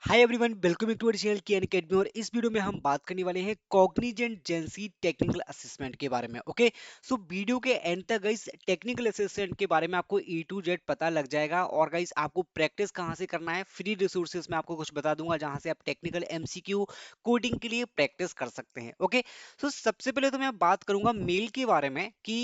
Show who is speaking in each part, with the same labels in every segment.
Speaker 1: Hi everyone, welcome back to our channel key academy. और इस video में हम बात करने वाले हैं कॉग्निजेंट जेंसी टेक्निकल असेसमेंट के बारे में। ओके, सो वीडियो के एंड तक गाइस टेक्निकल असेसमेंट के बारे में आपको ए टू जेड पता लग जाएगा। और गाइस आपको प्रैक्टिस कहाँ से करना है, फ्री रिसोर्सेज में आपको कुछ बता दूंगा जहां से आप टेक्निकल एमसीक्यू कोडिंग के लिए प्रैक्टिस कर सकते हैं। ओके, सो सबसे पहले तो मैं बात करूंगा मेल के बारे में कि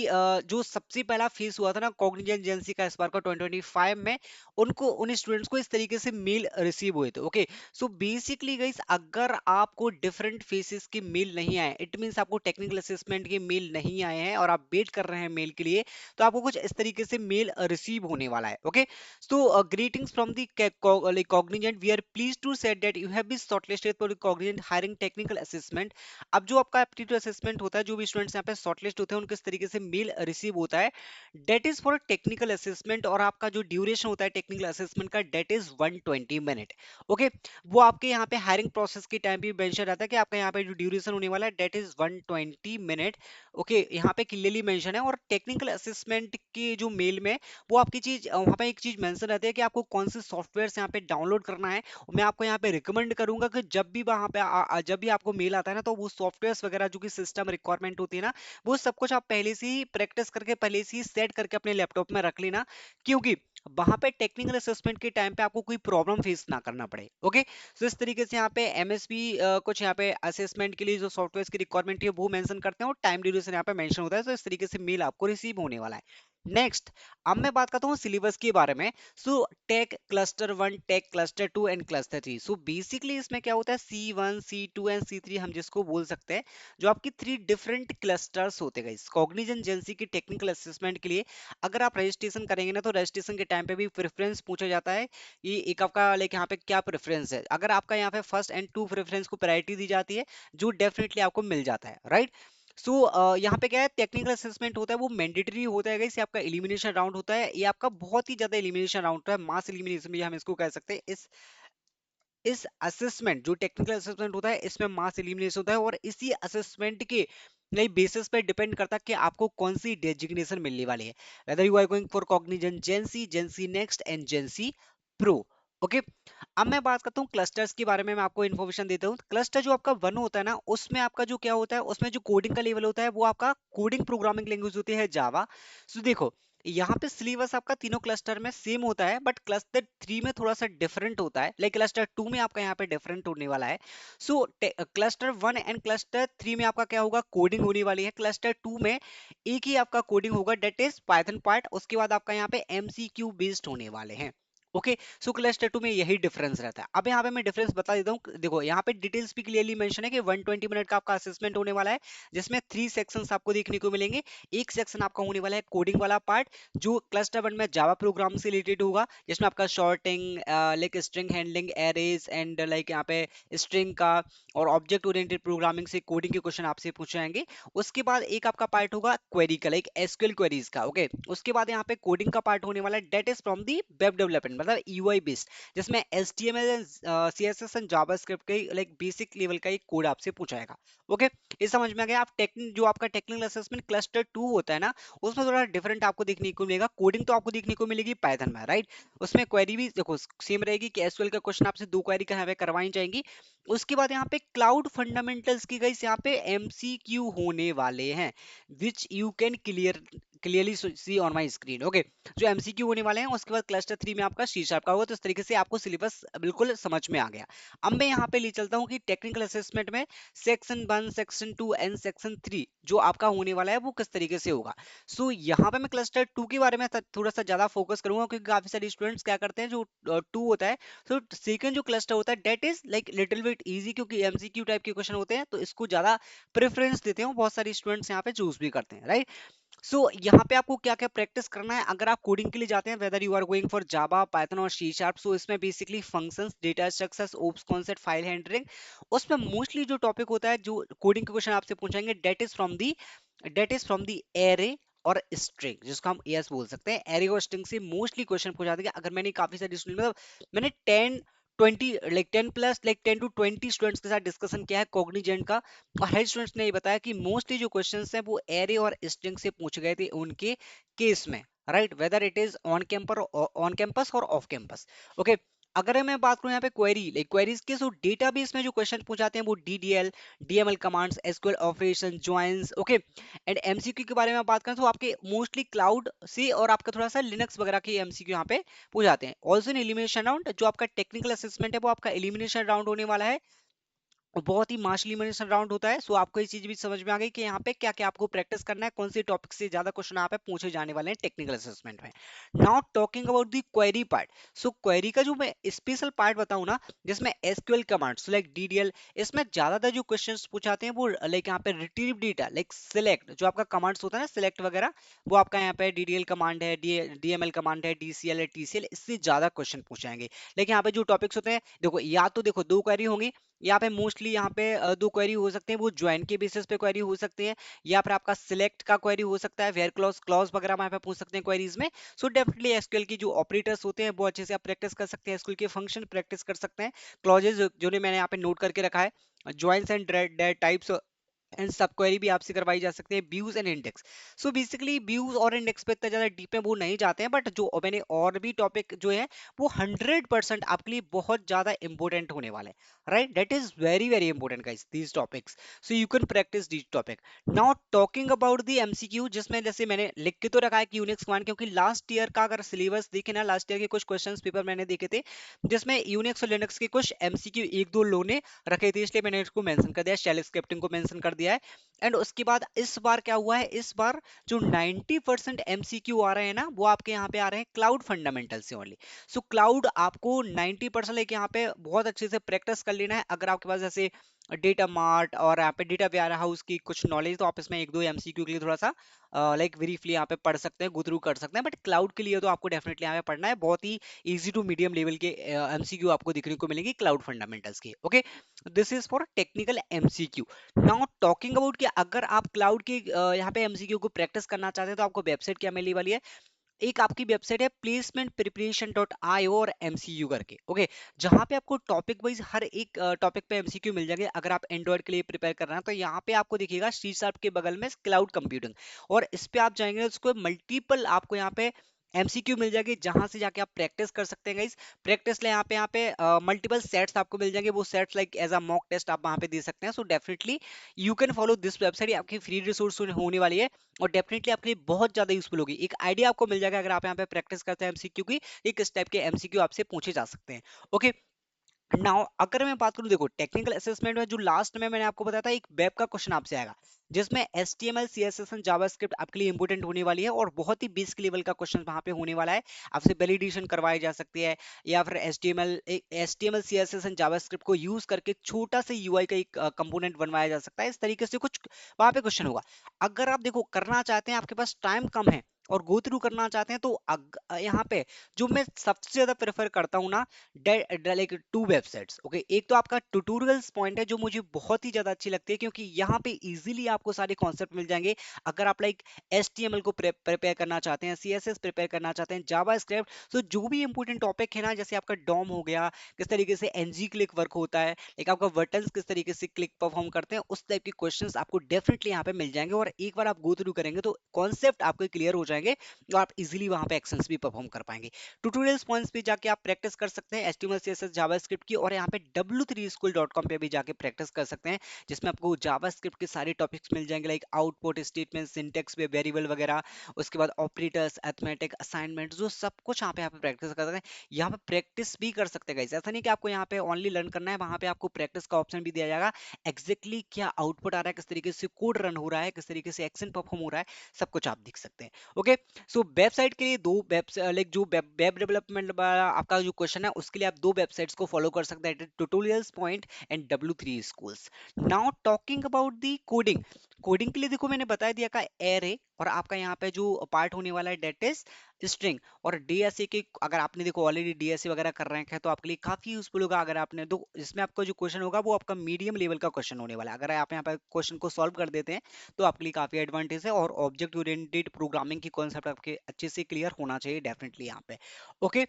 Speaker 1: जो सबसे पहला फेस हुआ था ना कॉग्निजेंट जेंसी का इस बार का 2025 में, उनको उन स्टूडेंट्स को इस तरीके से मेल रिसीव हुए थे। ओके, सो बेसिकली गाइस अगर आपको डिफरेंट फेसेस के मेल नहीं आए, इट मींस आपको टेक्निकल असेसमेंट के मेल नहीं आए हैं और आप वेट कर रहे हैं मेल के लिए, तो आपको कुछ इस तरीके से मेल रिसीव होने वाला है। Okay, so greetings from the Cognizant, we are pleased to said that you have been shortlisted for the Cognizant hiring technical assessment. अब जो आपका एप्टीट्यूड असेसमेंट होता है, जो भी स्टूडेंट्स यहाँ पे शॉर्टलिस्ट होते हैं उनको इस तरीके से मेल रिसीव होता है, that is for technical assessment. और आपका जो ड्यूरेशन होता है टेक्निकल असेसमेंट का, डेट इज 120 मिनट। ओके, वो आपके यहाँ पे हायरिंग प्रोसेस के टाइम भी मेंशन रहता है कि आपका यहाँ पे जो ड्यूरेशन होने वाला है डेट इज 120 मिनट। ओके, यहाँ पे क्लियरली मेंशन है। और टेक्निकल असेसमेंट के जो मेल में वो आपकी चीज वहाँ पे एक चीज मेंशन रहती है कि आपको कौन से सॉफ्टवेयर यहाँ पे डाउनलोड करना है। और मैं आपको यहाँ पे रिकमेंड करूंगा कि जब भी वहाँ पे जब भी आपको मेल आता है ना, तो वो सॉफ्टवेयर वगैरह जो कि सिस्टम रिक्वायरमेंट होती है ना, वो सब कुछ आप पहले से ही प्रैक्टिस करके, पहले से ही सेट करके अपने लैपटॉप में रख लेना, क्योंकि वहां पे टेक्निकल असेसमेंट के टाइम पे आपको कोई प्रॉब्लम फेस ना करना पड़े। ओके, तो इस तरीके से यहाँ पे एमएसपी कुछ यहाँ पे असेसमेंट के लिए जो सॉफ्टवेयर की रिक्वायरमेंट है वो मेंशन करते हैं, और टाइम ड्यूरेशन यहाँ पे मेंशन होता है। तो इस तरीके से मेल आपको रिसीव होने वाला है। नेक्स्ट, अब मैं बात करता हूँ सिलेबस के बारे में। So tech cluster 1, tech cluster 2 and cluster 3। So basically इसमें क्या होता है, C1, C2 एंड C3 हम जिसको बोल सकते हैं, जो आपकी 3 डिफरेंट क्लस्टर्स होते हैं कॉग्निजेंट जेंसी की टेक्निकल असेसमेंट के लिए। अगर आप रजिस्ट्रेशन करेंगे ना, तो रजिस्ट्रेशन के टाइम पे भी प्रेफरेंस पूछा जाता है। ये एक आपका लाइक यहाँ पे क्या प्रेफरेंस है, अगर आपका यहाँ पे फर्स्ट एंड टू प्रेफरेंस को प्रायोरिटी दी जाती है, जो डेफिनेटली आपको मिल जाता है, राइट। सो यहाँ पे क्या है, टेक्निकल असेसमेंट होता है वो मैंडेटरी होता है गाइस। ये आपका एलिमिनेशन राउंड होता है, ये आपका बहुत ही ज्यादा एलिमिनेशन राउंड होता है, मास एलिमिनेशन भी हम इसको कह सकते हैं। इस असेसमेंट, जो टेक्निकल असेसमेंट होता है, इसमें मास एलिमिनेशन होता है। और इसी असेसमेंट के नई बेसिस पे डिपेंड करता है कि आपको कौन सी डेजिग्नेशन मिलने वाली है, whether you are going for Cognizant GenC, GenC next and GenC pro. Okay, अब मैं बात करता हूँ क्लस्टर्स के बारे में। मैं आपको इन्फॉर्मेशन देता हूँ। क्लस्टर जो आपका वन होता है ना, उसमें आपका जो क्या होता है, उसमें जो कोडिंग का लेवल होता है वो आपका कोडिंग प्रोग्रामिंग लैंग्वेज होती है जावा। सो देखो, यहाँ पे सिलेबस आपका तीनों क्लस्टर में सेम होता है, बट क्लस्टर 3 में थोड़ा सा डिफरेंट होता है, लाइक क्लस्टर 2 में आपका यहाँ पे डिफरेंट होने वाला है। सो क्लस्टर 1 एंड क्लस्टर 3 में आपका क्या होगा, कोडिंग होने वाली है। क्लस्टर 2 में एक ही आपका कोडिंग होगा, डेट इज पाइथन पार्ट। उसके बाद आपका यहाँ पे एमसीक्यू बेस्ड होने वाले हैं। ओके, सो क्लस्टर 2 में यही डिफरेंस रहता है। अब यहाँ पे मैं डिफरेंस बता देता हूँ। देखो, यहाँ पे डिटेल्स भी क्लियरली मेंशन है कि 120 मिनट का आपका असेसमेंट होने वाला है, जिसमें 3 सेक्शंस आपको देखने को मिलेंगे। एक सेक्शन आपका होने वाला है कोडिंग वाला पार्ट, जो क्लस्टर 1 में जावा प्रोग्राम से रिलेटेड होगा, जिसमें आपका sorting, like string handling, arrays and like यहाँ पे स्ट्रिंग का और ऑब्जेक्ट ओरिएंटेड प्रोग्रामिंग से कोडिंग के क्वेश्चन आपसे पूछे जाएंगे। उसके बाद एक आपका पार्ट होगा क्वेरी का, लाइक एसक्यूएल क्वेरीज का। ओके, उसके बाद यहाँ पे कोडिंग का पार्ट होने वाला है, that is from the web development, मतलब यूआई बेस्ड, जिसमें HTML and CSS and JavaScript के लाइक बेसिक लेवल का एक कोड आपसे पूछा जाएगा। ओके, ये समझ में आ गया। आप टेक्निक, जो आपका टेक्निकल असेसमेंट क्लस्टर 2 होता है ना, उसमें थोड़ा डिफरेंट आपको देखने को मिलेगा। कोडिंग तो आपको देखने को मिलेगी पाइथन में, राइट। उसमें क्वेरी भी देखो सेम रहेगी कि एसक्यूएल का क्वेश्चन आपसे 2 क्वेरी का यहाँ पे करवाई जाएंगी। उसके बाद यहाँ पे क्लाउड फंडामेंटल्स की गाइस यहाँ पे एमसीक्यू होने वाले हैं, which you can clearly see on my screen. Okay, जो एमसीक्यू होने वाले हैं। उसके बाद क्लस्टर 3 में आपका सी शार्प का होगा। तो इस तरीके से आपको सिलेबस बिल्कुल समझ में आ गया। अब मैं यहाँ पे ले चलता हूँ कि टेक्निकल असेसमेंट में सेक्शन 1, सेक्शन 2 एंड सेक्शन 3 जो आपका होने वाला है वो किस तरीके से होगा। सो यहाँ पे मैं क्लस्टर 2 के बारे में थोड़ा सा ज्यादा फोकस करूंगा, क्योंकि काफी सारे स्टूडेंट्स क्या करते हैं, जो 2 होता है, तो सेकंड जो क्लस्टर होता है that is like little bit easy, क्योंकि एमसीक्यू टाइप के क्वेश्चन होते हैं, तो इसको ज्यादा प्रेफरेंस देते हैं, बहुत सारे स्टूडेंट्स यहाँ पे चूज भी करते हैं, राइट। सो यहाँ पे आपको क्या क्या प्रैक्टिस करना है, अगर आप कोडिंग के लिए जाते हैं, whether you are going for Java, Python और सी शार्प। सो इसमें basically functions, data structures, OOPs concept, file handling, उसमें मोस्टली जो टॉपिक होता है, जो कोडिंग के क्वेश्चन आपसे पूछेंगे, that is from the array और स्ट्रिंग, जिसको हम एस बोल सकते हैं। एरे और स्ट्रिंग से मोस्टली क्वेश्चन पूछा जाता है। अगर मैंने काफी सारे स्टूडेंट, मतलब मैंने 10 20 like 10 plus like 10 to 20 students के साथ डिस्कशन किया है कॉग्निजेंट का, और हर स्टूडेंट्स ने ये बताया कि मोस्टली जो क्वेश्चंस हैं वो एरे और स्ट्रिंग से पूछे गए थे उनके केस में, right, whether it is on campus और ऑफ कैंपस। ओके, अगर मैं बात करूं यहाँ पे क्वेरी, लाइक क्वेरीज के जो डेटाबेस में जो क्वेश्चन पूछाते हैं वो DDL, DML commands, SQL operation, joins, okay. And MCQ के बारे में बात करें तो आपके मोस्टली क्लाउड से और आपका थोड़ा सा लिनक्स वगैरह के एमसीक्यू यहाँ पे पूछाते हैं। ऑल्सो इन एलिमिनेशन राउंड, जो आपका टेक्निकल असेसमेंट है वो आपका एलिमिनेशन राउंड होने वाला है, और बहुत ही मास एलिमिनेशन राउंड होता है। सो आपको ये चीज भी समझ में आ गई कि यहाँ पे क्या क्या आपको प्रैक्टिस करना है, कौन से टॉपिक से ज्यादा क्वेश्चन यहाँ पे पूछे जाने वाले हैं टेक्निकल असेसमेंट में। Now talking about the query part. So query का जो मैं स्पेशल पार्ट बताऊं ना, जिसमें एसक्यूएल कमांड्स लाइक डीडीएल, इसमें ज्यादातर जो क्वेश्चंस पूछाते हैं वो लाइक यहाँ पे रिट्रीव डेटा, लाइक सिलेक्ट, जो आपका कमांड्स होता है ना सिलेक्ट वगैरह, वो आपका यहाँ पे डीडीएल कमांड है, डीएमएल कमांड है, डीसीएल है, टीसीएल, इससे ज्यादा क्वेश्चन पूछे जाएंगे। लेकिन यहाँ पे जो टॉपिक्स होते हैं, देखो या तो देखो दो क्वेरी होंगी, यहाँ पे मोस्टली यहाँ पे दो क्वेरी हो सकते हैं, वो ज्वाइन के बेसिस पे क्वेरी हो सकती है, या फिर आपका सिलेक्ट का क्वेरी हो सकता है, वेयर क्लॉज क्लॉज वगैरह यहाँ पे पूछ सकते हैं क्वेरीज में। सो डेफिनेटली एसक्यूएल की जो ऑपरेटर्स होते हैं वो अच्छे से आप प्रैक्टिस कर सकते हैं, एसक्यूएल के फंक्शन प्रैक्टिस कर सकते हैं, क्लॉजेज जो ने मैंने यहाँ पे नोट करके रखा है, ज्वाइंस एंड टाइप्स एंड सब क्वेरी भी आपसे करवाई जा सकती है, views and index. So basically views और इंडेक्स पे इतना ज्यादा डीप में वो नहीं जाते हैं, बट जो मैंने और भी टॉपिक जो है वो 100% आपके लिए बहुत ज्यादा इंपॉर्टेंट होने वाले हैं, right? That is very very important guys, these topics, so you can practice these topic. Now talking about the MCQ, जिसमें जैसे मैंने लिख के तो रखा है कि यूनिक्स कमांड, क्योंकि लास्ट ईयर का अगर सिलेबस देखे ना, लास्ट ईयर के कुछ क्वेश्चंस पेपर मैंने देखे थे जिसमें यूनिक्स और लिनक्स के कुछ एमसीक्यू एक दो लोने रखे थे, इसलिए मैंने इसको मेंशन कर दिया, शेल स्क्रिप्टिंग को मेंशन कर दिया है। एंड उसके बाद इस बार क्या हुआ है, इस बार जो 90% एमसीक्यू आ रहे हैं ना, वो आपके यहाँ पे आ रहे हैं क्लाउड फंडामेंटल से ओनली। सो क्लाउड आपको 90% लेके यहाँ पे बहुत अच्छे से प्रैक्टिस कर लेना है। अगर आपके पास जैसे डेटा मार्ट और यहाँ पे डेटा वेयर हाउस की कुछ नॉलेज, तो आप इसमें एक दो एमसीक्यू के लिए थोड़ा सा लाइक ब्रीफली यहाँ पे पढ़ सकते हैं, गो थ्रू कर सकते हैं, बट क्लाउड के लिए तो आपको डेफिनेटली यहाँ पे पढ़ना है। बहुत ही इजी टू मीडियम लेवल के एमसीक्यू आपको देखने को मिलेंगे क्लाउड फंडामेंटल्स के, okay. This is for technical MCQ. Now talking about कि अगर आप क्लाउड के यहाँ पे एमसीक्यू को प्रैक्टिस करना चाहते हैं तो आपको वेबसाइट क्या मिलने वाली है, एक आपकी वेबसाइट है प्लेसमेंट प्रिपरेशन डॉट आई और एमसीयू करके, ओके। जहां पे आपको टॉपिक वाइज हर एक टॉपिक पे एमसीक्यू मिल जाएंगे। अगर आप एंड्रॉइड के लिए प्रिपेयर कर रहे हैं तो यहाँ पे आपको दिखेगा सी शार्प के बगल में क्लाउड कंप्यूटिंग, और इस पे आप जाएंगे उसको मल्टीपल आपको यहाँ पे एमसीक्यू मिल जाएगी, जहां से जाके आप प्रैक्टिस कर सकते हैं गाइस। प्रैक्टिस ले यहाँ पे मल्टीपल सेट्स आपको मिल जाएंगे, वो sets like as a mock test आप वहां पे दे सकते हैं। So definitely you can follow this website, आपकी फ्री रिसोर्स होने वाली है, और डेफिनेटली आपके लिए बहुत ज्यादा यूजफुल होगी। एक आइडिया आपको मिल जाएगा अगर आप यहाँ पे प्रैक्टिस करते हैं एमसीक्यू की, कि किस टाइप के एमसीक्यू आपसे पूछे जा सकते हैं, ओके। नाउ अगर मैं बात करूं, देखो टेक्निकल असेसमेंट में जो लास्ट में मैंने आपको बताया था एक वेब का क्वेश्चन आपसे आएगा, जिसमें HTML CSS एंड जावास्क्रिप्ट आपके लिए इंपॉर्टेंट होने वाली है, और बहुत ही बेसिक लेवल का क्वेश्चन वहां पे होने वाला है। आपसे वैलिडेशन करवाई जा सकती है, या फिर HTML CSS एंड जावास्क्रिप्ट को यूज करके छोटा सा UI का एक कंपोनेंट बनवाया जा सकता है। इस तरीके से कुछ वहां पे क्वेश्चन होगा। अगर आप देखो करना चाहते हैं, आपके पास टाइम कम है और गो थ्रू करना चाहते हैं, तो यहाँ पे जो मैं सबसे ज्यादा प्रेफर करता हूँ ना, लाइक टू वेबसाइट्स, ओके। एक तो आपका ट्यूटोरियल्स पॉइंट है, जो मुझे बहुत ही ज्यादा अच्छी लगती है, क्योंकि यहाँ पे इजीली आपको सारे कॉन्सेप्ट मिल जाएंगे। अगर आप लाइक HTML को प्रिपेयर करना चाहते हैं, CSS प्रिपेयर करना चाहते हैं, जावा स्क्रिप्ट, तो जो भी इंपॉर्टेंट टॉपिक है ना, जैसे आपका डॉम हो गया, किस तरीके से NG क्लिक वर्क होता है, लाइक आपका बटन्स किस तरीके से क्लिक परफॉर्म करते हैं, उस टाइप के क्वेश्चंस आपको डेफिनेटली यहाँ पे मिल जाएंगे, और एक बार आप गो थ्रू करेंगे तो कॉन्सेप्ट आपके क्लियर हो जाएंगे, और आप इजीली वहां पे एक्शंस भी परफॉर्म कर पाएंगे। ट्यूटोरियल्स पॉइंट्स पे जाके आप प्रैक्टिस कर सकते हैं HTML CSS जावास्क्रिप्ट की, और यहाँ पे w3school.com पे भी जाके प्रैक्टिस कर सकते हैं, जिसमें आपको जावास्क्रिप्ट के सारे टॉपिक्स मिल जाएंगे, लाइक आउटपुट स्टेटमेंट, सिंटेक्स पे वेरिएबल वगैरह, उसके बाद ऑपरेटर्स, अरिथमेटिक, असाइनमेंट, जो सब कुछ यहाँ पे प्रैक्टिस कर सकते हैं। यहाँ पे प्रैक्टिस भी कर सकते हैं गाइस, ऐसा नहीं कि आपको यहाँ पे ओनली लर्न करना है, वहां पे आपको प्रैक्टिस का ऑप्शन भी दिया जाएगा। एग्जैक्टली क्या आउटपुट आ रहा है, किस तरीके से कोड रन हो रहा है, किस तरीके से एक्शन परफॉर्म हो रहा है, सब कुछ आप देख सकते हैं, ओके। सो वेबसाइट के लिए दो वेब, लाइक जो वेब डेवलपमेंट वाला आपका जो क्वेश्चन है, उसके लिए आप दो वेबसाइट्स को फॉलो कर सकते हैं, tutorials point and W3 schools. Now talking about the coding, coding के लिए देखो मैंने बता दिया का एरे, और आपका यहाँ पे जो पार्ट होने वाला है डेट इज स्ट्रिंग, और डीएसए के अगर आपने देखो ऑलरेडी डीएसए वगैरह कर रहे हैं तो आपके लिए काफी यूजफुल होगा। अगर आपने तो इसमें आपका जो क्वेश्चन होगा वो आपका मीडियम लेवल का क्वेश्चन होने वाला है, अगर आप यहाँ पे क्वेश्चन को सॉल्व कर देते हैं तो आपके लिए काफी एडवांटेज है, और ऑब्जेक्ट ओरिएंटेड प्रोग्रामिंग की कॉन्सेप्ट आपके अच्छे से क्लियर होना चाहिए डेफिनेटली यहाँ पे, ओके।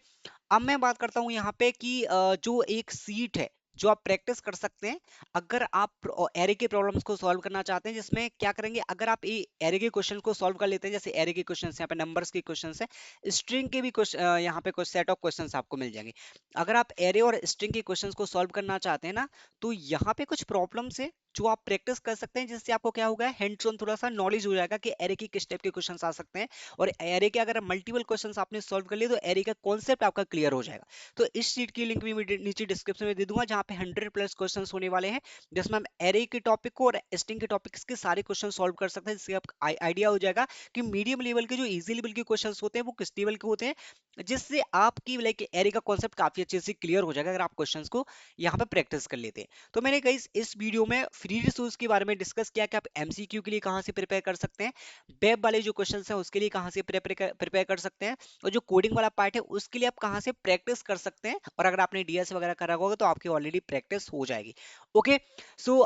Speaker 1: अब मैं बात करता हूँ यहाँ पे कि जो एक सीट है जो आप प्रैक्टिस कर सकते हैं अगर आप एरे के प्रॉब्लम्स को सॉल्व करना चाहते हैं, जिसमें क्या करेंगे, अगर आप एरे के क्वेश्चन को सॉल्व कर लेते हैं, जैसे एरे के क्वेश्चन यहाँ पे नंबर्स के क्वेश्चन है, स्ट्रिंग के भी क्वेश्चन यहाँ पे कुछ सेट ऑफ क्वेश्चन आपको मिल जाएंगे। अगर आप एरे और स्ट्रिंग के क्वेश्चन को सॉल्व करना चाहते हैं ना, तो यहाँ पे कुछ प्रॉब्लम्स है जो आप प्रैक्टिस कर सकते हैं, जिससे आपको क्या होगा, हैंड्स ऑन थोड़ा सा नॉलेज हो जाएगा कि एरे की किस टाइप के क्वेश्चंस आ सकते हैं। और एरे के अगर मल्टीपल क्वेश्चंस आपने सॉल्व कर लिए तो एरे का कॉन्सेप्ट आपका क्लियर हो जाएगा। तो इस शीट की लिंक भी मैं नीचे डिस्क्रिप्शन में दे दूंगा, जहाँ पे 100+ क्वेश्चंस होने वाले हैं, जिसमें हम एरे के टॉपिक को और स्ट्रिंग के टॉपिक्स के सारे क्वेश्चन सॉल्व कर सकते हैं, जिससे आप आइडिया हो जाएगा कि मीडियम लेवल के जो इजी लेवल के क्वेश्चंस होते हैं वो किस लेवल के होते हैं, जिससे आपकी लाइक एरे का कॉन्सेप्ट काफी अच्छे से क्लियर हो जाएगा अगर आप क्वेश्चंस को यहाँ पे प्रैक्टिस कर लेते हैं। तो मैंने गाइस इस वीडियो में फ्री रिसोर्स के बारे में डिस्कस किया कि आप एमसीक्यू के लिए कहाँ से प्रिपेयर कर सकते हैं, वेब वाले जो क्वेश्चंस हैं उसके लिए कहाँ से प्रिपेयर कर सकते हैं, और जो कोडिंग वाला पार्ट है उसके लिए आप कहाँ से प्रैक्टिस कर सकते हैं, और अगर आपने डीएस वगैरह करा होगा तो आपकी ऑलरेडी प्रैक्टिस हो जाएगी। Okay, so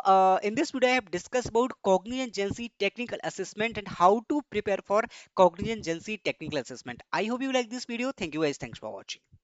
Speaker 1: in this video I have discuss about Cognizant Gen technical assessment and how to prepare for Cognizant Gen technical assessment. I hope you like this video. Thank you guys. Thanks for watching.